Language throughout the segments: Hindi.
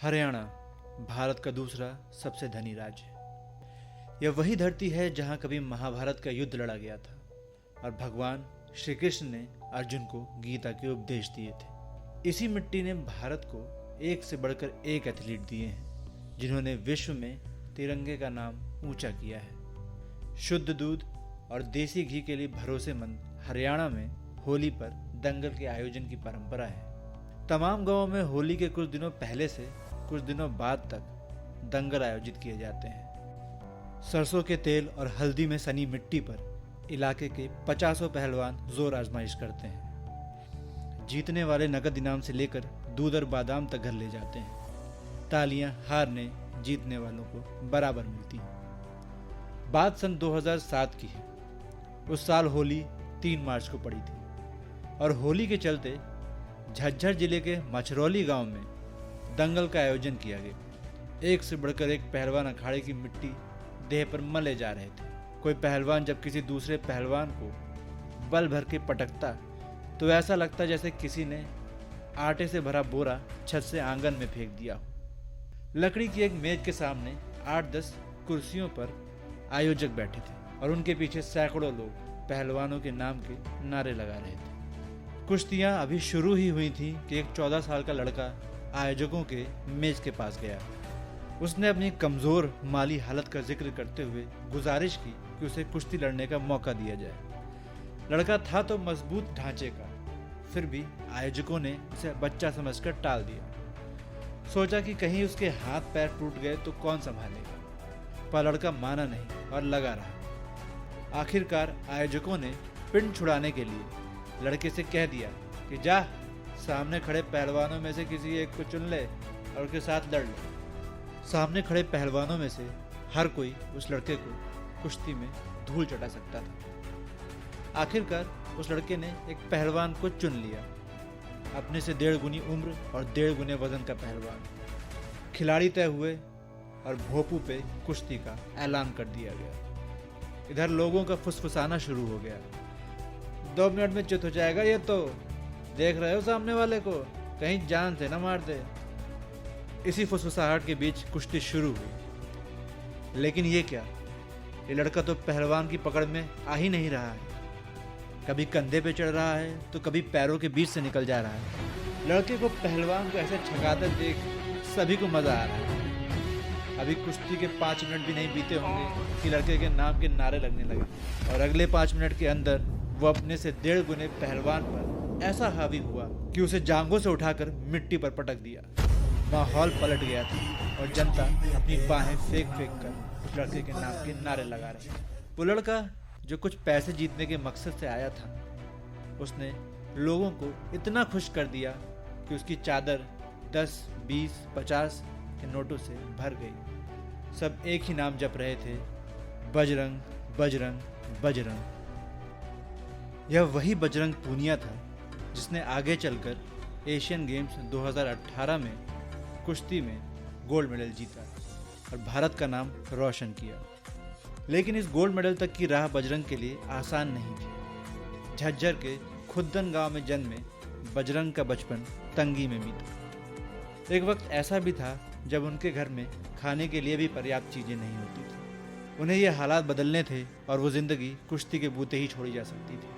हरियाणा भारत का दूसरा सबसे धनी राज्य है। यह वही धरती है जहां कभी महाभारत का युद्ध लड़ा गया था और भगवान श्री कृष्ण ने अर्जुन को गीता के उपदेश दिए थे। इसी मिट्टी ने भारत को एक से बढ़कर एक एथलीट दिए हैं जिन्होंने विश्व में तिरंगे का नाम ऊंचा किया है। शुद्ध दूध और देसी घी के लिए भरोसेमंद हरियाणा में होली पर दंगल के आयोजन की परंपरा है। तमाम गांवों में होली के कुछ दिनों पहले से कुछ दिनों बाद तक दंगल आयोजित किए जाते हैं। सरसों के तेल और हल्दी में सनी मिट्टी पर इलाके के 50 पहलवान जोर आजमाइश करते हैं। जीतने वाले नगद इनाम से लेकर दूध और बादाम तक घर ले जाते हैं। तालियां हारने जीतने वालों को बराबर मिलती हैं। बात सन 2007 की है। उस साल होली 3 मार्च को पड़ी थी और होली के चलते झज्जर जिले के मछरौली गांव में दंगल का आयोजन किया गया। एक से बढ़कर एक पहलवान अखाड़े की मिट्टी देह पर मले जा रहे थे। कोई पहलवान जब किसी दूसरे पहलवान को बल भर के पटकता तो ऐसा लगता जैसे किसी ने आटे से भरा बोरा छत से आंगन में फेंक दिया हो। लकड़ी की एक मेज के सामने 8-10 कुर्सियों पर आयोजक बैठे थे और उनके पीछे सैकड़ों लोग पहलवानों के नाम के नारे लगा रहे थे। कुश्तियां अभी शुरू ही हुई थी कि एक 14 साल का लड़का आयोजकों के मेज के पास गया। उसने अपनी कमजोर माली हालत का जिक्र करते हुए गुजारिश की कि उसे कुश्ती लड़ने का मौका दिया जाए। लड़का था तो मजबूत ढांचे का, फिर भी आयोजकों ने उसे बच्चा समझकर टाल दिया। सोचा कि कहीं उसके हाथ पैर टूट गए तो कौन संभालेगा, पर लड़का माना नहीं और लगा रहा। आखिरकार आयोजकों ने पिंड छुड़ाने के लिए लड़के से कह दिया कि जा सामने खड़े पहलवानों में से किसी एक को चुन ले और उसके साथ लड़ ले। सामने खड़े पहलवानों में से हर कोई उस लड़के को कुश्ती में धूल चटा सकता था। आखिरकार उस लड़के ने एक पहलवान को चुन लिया, अपने से 1.5 गुनी उम्र और 1.5 गुने वजन का पहलवान। खिलाड़ी तय हुए और भोपू पे कुश्ती का ऐलान कर दिया गया। इधर लोगों का फुसफुसाना शुरू हो गया। 2 मिनट में चित हो जाएगा ये तो, देख रहे हो सामने वाले को, कहीं जान से न मार दे। इसी फुसफुसाहट के बीच कुश्ती शुरू हुई। लेकिन ये क्या, ये लड़का तो पहलवान की पकड़ में आ ही नहीं रहा है। कभी कंधे पे चढ़ रहा है तो कभी पैरों के बीच से निकल जा रहा है। लड़के को पहलवान को ऐसे छकाते देख सभी को मजा आ रहा है। अभी कुश्ती के 5 मिनट भी नहीं बीते होंगे कि लड़के के नाम के नारे लगने लगे और अगले 5 मिनट के अंदर वो अपने से 1.5 गुने पहलवान पर ऐसा हावी हुआ कि उसे जांघों से उठाकर मिट्टी पर पटक दिया। माहौल पलट गया था और जनता अपनी बाहें फेंक फेंक कर उस लड़के के नाम के नारे लगा रही। वो लड़का जो कुछ पैसे जीतने के मकसद से आया था, उसने लोगों को इतना खुश कर दिया कि उसकी चादर 10, 20, 50 के नोटों से भर गई। सब एक ही नाम जप रहे थे, बजरंग बजरंग बजरंग। यह वही बजरंग पूनिया था जिसने आगे चलकर एशियन गेम्स 2018 में कुश्ती में गोल्ड मेडल जीता और भारत का नाम रोशन किया। लेकिन इस गोल्ड मेडल तक की राह बजरंग के लिए आसान नहीं थी। झज्जर के खुद्दन गांव में जन्मे बजरंग का बचपन तंगी में बीता। एक वक्त ऐसा भी था जब उनके घर में खाने के लिए भी पर्याप्त चीज़ें नहीं होती थी। उन्हें ये हालात बदलने थे और वो जिंदगी कुश्ती के बूते ही छोड़ी जा सकती थी।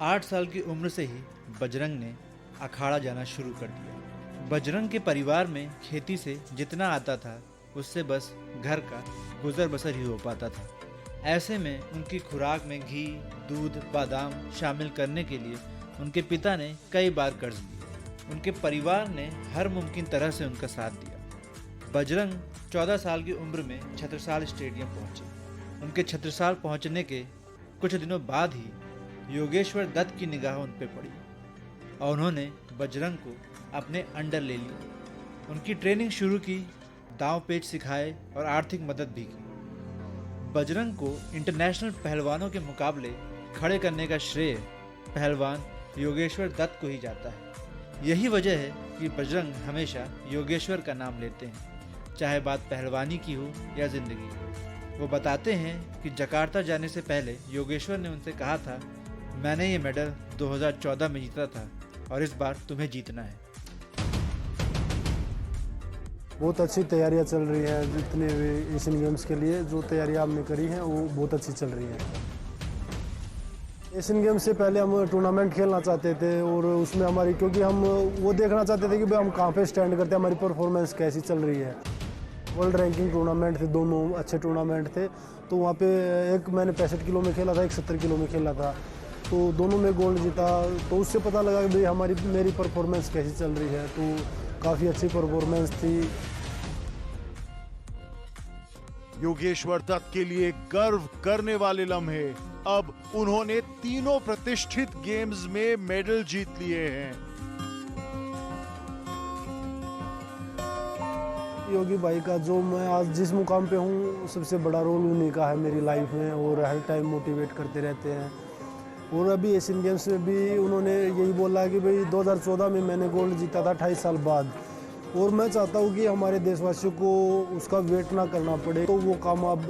8 साल की उम्र से ही बजरंग ने अखाड़ा जाना शुरू कर दिया। बजरंग के परिवार में खेती से जितना आता था उससे बस घर का गुजर बसर ही हो पाता था। ऐसे में उनकी खुराक में घी, दूध, बादाम शामिल करने के लिए उनके पिता ने कई बार कर्ज लिया। उनके परिवार ने हर मुमकिन तरह से उनका साथ दिया। बजरंग 14 साल की उम्र में छत्रसाल स्टेडियम पहुंचे। उनके छत्रसाल पहुंचने के कुछ दिनों बाद ही योगेश्वर दत्त की निगाह उन पर पड़ी और उन्होंने बजरंग को अपने अंडर ले लिया। उनकी ट्रेनिंग शुरू की, दांव पेच सिखाए और आर्थिक मदद भी की। बजरंग को इंटरनेशनल पहलवानों के मुकाबले खड़े करने का श्रेय पहलवान योगेश्वर दत्त को ही जाता है। यही वजह है कि बजरंग हमेशा योगेश्वर का नाम लेते हैं, चाहे बात पहलवानी की हो या जिंदगी। वो बताते हैं कि जकार्ता जाने से पहले योगेश्वर ने उनसे कहा था, मैंने ये मेडल 2014 में जीता था और इस बार तुम्हें जीतना है। बहुत अच्छी तैयारियां चल रही हैं, जितने भी एशियन गेम्स के लिए जो तैयारियां हमने करी हैं वो बहुत अच्छी चल रही हैं। एशियन गेम्स से पहले हम टूर्नामेंट खेलना चाहते थे और उसमें हमारी, क्योंकि हम वो देखना चाहते थे कि भाई हम कहाँ पे स्टैंड करते हैं, हमारी परफॉर्मेंस कैसी चल रही है। वर्ल्ड रैंकिंग टूर्नामेंट थे, दोनों अच्छे टूर्नामेंट थे। तो वहाँ पे एक मैंने 65 किलो में खेला था, एक 70 किलो में खेला था, तो दोनों में गोल्ड जीता। तो उससे पता लगा कि भाई मेरी परफॉर्मेंस कैसी चल रही है, तो काफ़ी अच्छी परफॉर्मेंस थी। योगेश्वर दत्त के लिए गर्व करने वाले लम्हे, अब उन्होंने तीनों प्रतिष्ठित गेम्स में मेडल जीत लिए हैं। योगी भाई का जो मैं आज जिस मुकाम पे हूँ, सबसे बड़ा रोल उन्हीं का है मेरी लाइफ में, और हर टाइम मोटिवेट करते रहते हैं। और अभी एशियन गेम्स में भी उन्होंने यही बोला कि भाई 2014 में मैंने गोल्ड जीता था 28 साल बाद, और मैं चाहता हूँ कि हमारे देशवासियों को उसका वेट ना करना पड़े, तो वो काम अब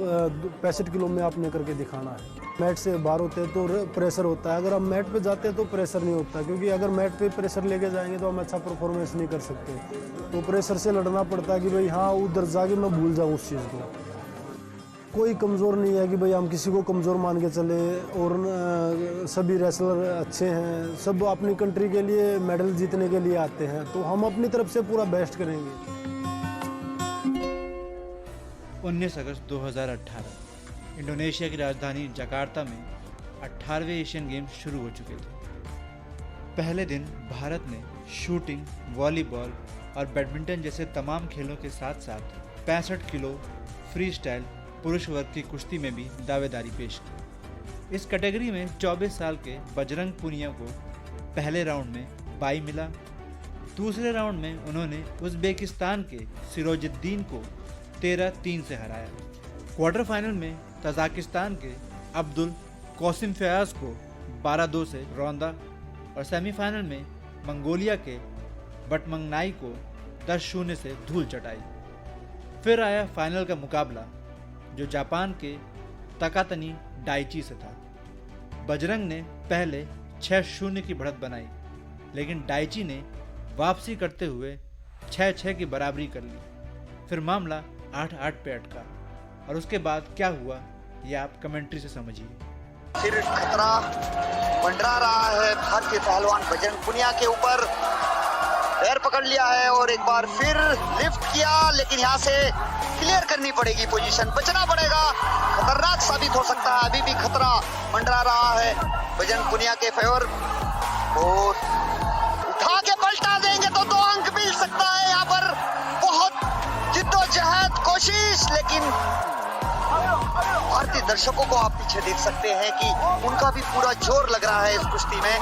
65 किलो में आपने करके दिखाना है। मैट से बाहर होते हैं तो प्रेशर होता है, अगर हम मैट पे जाते हैं तो प्रेशर नहीं होता, क्योंकि अगर मैट पे प्रेशर लेके जाएंगे तो हम अच्छा परफॉर्मेंस नहीं कर सकते। तो प्रेशर से लड़ना पड़ता है कि भाई हाँ, उधर जाके मैं भूल जाऊँ उस चीज़ को। कोई कमज़ोर नहीं है कि भाई हम किसी को कमज़ोर मान के चले, और सभी रेसलर अच्छे हैं, सब अपनी कंट्री के लिए मेडल जीतने के लिए आते हैं, तो हम अपनी तरफ से पूरा बेस्ट करेंगे। 19 अगस्त 2018 इंडोनेशिया की राजधानी जकार्ता में 18वें एशियन गेम्स शुरू हो चुके थे। पहले दिन भारत ने शूटिंग, वॉलीबॉल और बैडमिंटन जैसे तमाम खेलों के साथ साथ 65 किलो फ्री स्टाइल पुरुष वर्ग की कुश्ती में भी दावेदारी पेश की। इस कैटेगरी में 24 साल के बजरंग पुनिया को पहले राउंड में बाई मिला। दूसरे राउंड में उन्होंने उज़्बेकिस्तान के सिरोजुद्दीन को 13-3 से हराया। क्वार्टर फाइनल में तजाकिस्तान के अब्दुल कौसिम फयाज को 12-2 से रौंदा, और सेमीफाइनल में मंगोलिया के बटमंगनाई को 10-0 से धूल चटाई। फिर आया फाइनल का मुकाबला, जो जापान के तकातनी डाइची से था। बजरंग ने पहले 6-0 की बढ़त बनाई, लेकिन डाइची ने वापसी करते हुए 6-6 की बराबरी कर ली। फिर मामला 8-8 पे अटका, और उसके बाद क्या हुआ ये आप कमेंट्री से समझिए। फिर खतरा मंडरा रहा है भारतीय पहलवान बजरंग पुनिया के ऊपर। पैर पकड़ लिया है और एक बार फिर लिफ्ट किया, लेकिन यहाँ से क्लियर करनी पड़ेगी पोजीशन, बचना पड़ेगा। खतरनाक साबित हो सकता है, अभी भी खतरा मंडरा रहा है बजरंग पुनिया के फेवर, और उठा के पलटा देंगे तो 2 अंक मिल सकता है। यहाँ पर बहुत जिद्दोजहद कोशिश, लेकिन भारतीय दर्शकों को आप पीछे देख सकते हैं कि उनका भी पूरा जोर लग रहा है इस कुश्ती में।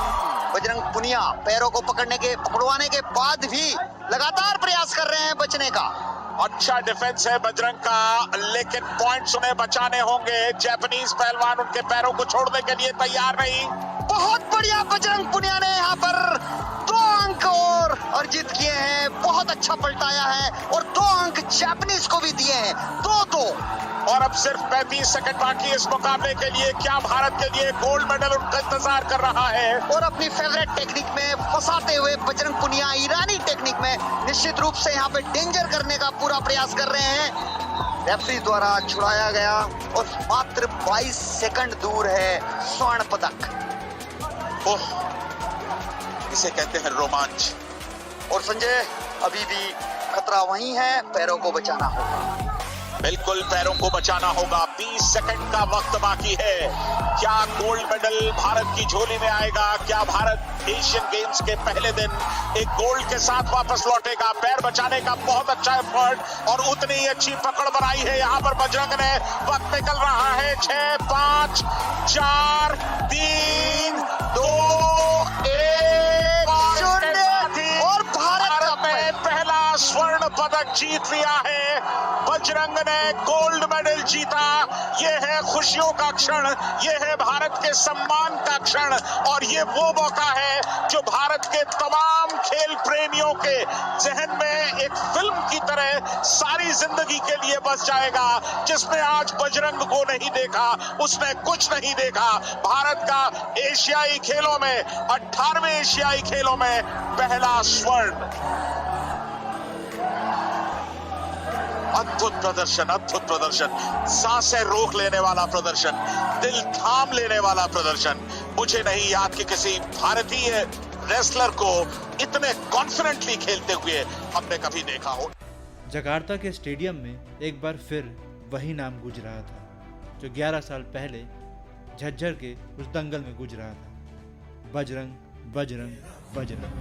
बजरंग पुनिया पैरों को पकड़वाने के बाद भी लगातार प्रयास कर रहे हैं बचने का। अच्छा डिफेंस है बजरंग का, लेकिन पॉइंट्स उन्हें बचाने होंगे। जापानीज पहलवान उनके पैरों को छोड़ने के लिए तैयार नहीं। बहुत बढ़िया बजरंग पुनिया ने यहाँ पर 2 अंक और अर्जित किए हैं। बहुत अच्छा पलटाया है और 2 अंक जापानीज को भी दिए हैं, 2-2। और अब सिर्फ 35 सेकंड बाकी इस मुकाबले के लिए। क्या भारत के लिए गोल्ड मेडल उनका इंतजार कर रहा है? और अपनी फेवरेट टेक्निक में फंसाते हुए बजरंग पुनिया ईरानी टेक्निक में निश्चित रूप से यहाँ पे डेंजर करने का पूरा प्रयास कर रहे हैं। रेफरी द्वारा छुड़ाया गया और मात्र 22 सेकंड दूर है स्वर्ण पदक। ओह, इसे कहते हैं रोमांच। और संजय, अभी भी खतरा वहीं है, पैरों को बचाना होगा। बिल्कुल पैरों को बचाना होगा। 20 सेकंड का वक्त बाकी है। क्या गोल्ड मेडल भारत की झोली में आएगा? क्या भारत एशियन गेम्स के पहले दिन एक गोल्ड के साथ वापस लौटेगा? पैर बचाने का बहुत अच्छा एफर्ट और उतनी ही अच्छी पकड़ बनाई है यहाँ पर बजरंग ने। वक्त निकल रहा है। 6, 5, 4, 3, 2, 1 और भारत में पहला स्वर्ण पदक जीत लिया है। बजरंग ने गोल्ड मेडल जीता। ये है खुशियों का क्षण, ये है भारत के सम्मान का क्षण, और ये वो मौका है जो भारत के तमाम खेल प्रेमियों के जहन में एक फिल्म की तरह सारी जिंदगी के लिए बस जाएगा। जिसने आज बजरंग को नहीं देखा उसने कुछ नहीं देखा। भारत का एशियाई खेलों में 18वें एशियाई खेलों में पहला स्वर्ण। अद्भुत प्रदर्शन, सांसें रोक लेने वाला प्रदर्शन, दिल थाम लेने वाला प्रदर्शन। मुझे नहीं याद कि किसी भारतीय रेसलर को इतने कॉन्फिडेंटली खेलते हुए हमने कभी देखा हो। जकार्ता के स्टेडियम में एक बार फिर वही नाम गूंज रहा था जो 11 साल पहले झज्जर के उस दंगल में गूंज रहा था। बजरंग बजरंग बजरंग।